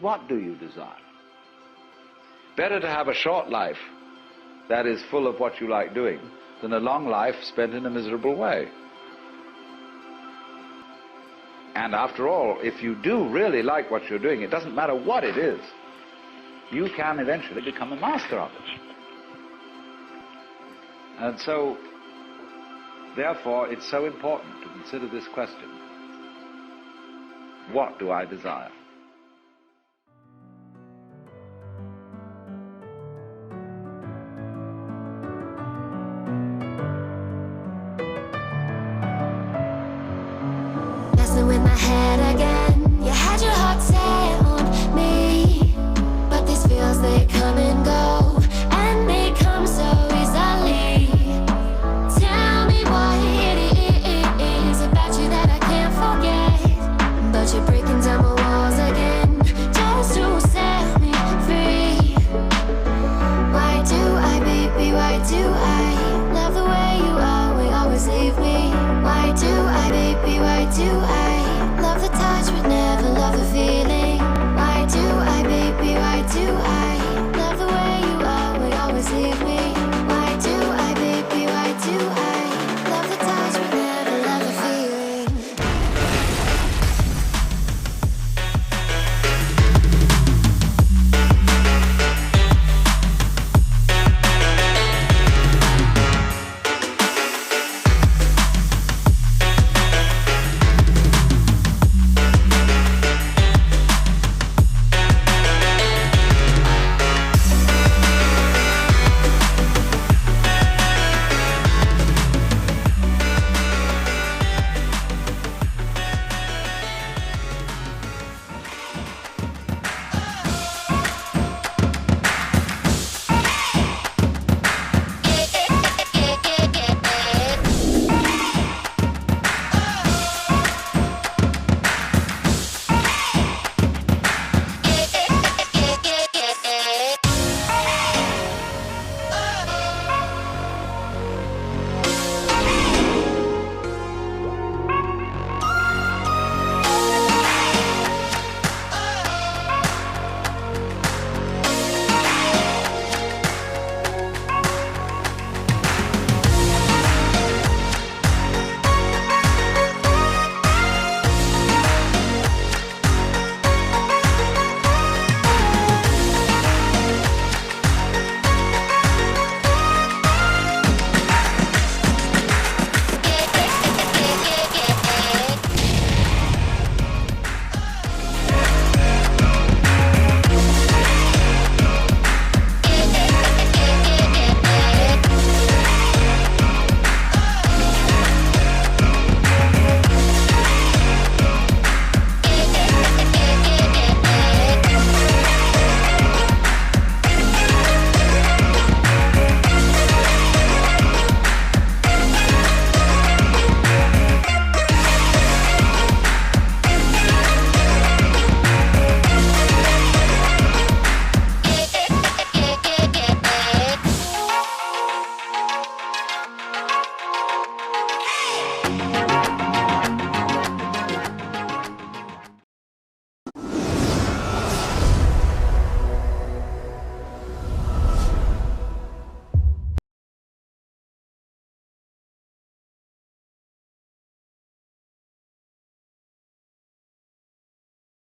What do you desire? Better to have a short life that is full of what you like doing than a long life spent in a miserable way. And after all, if you do really like what you're doing, it doesn't matter what it is, you can eventually become a master of it. And so, therefore, it's so important to consider this question. What do I desire? In my head again, you had your heart set on me, but these feels, they come and go, and they come so easily. Tell me what it is about you that I can't forget, but you're breaking down my walls again, just to set me free. Why do I, baby, why do I love the way you are, we always leave me? Why do I, baby, why do I love the touch but never love the feel?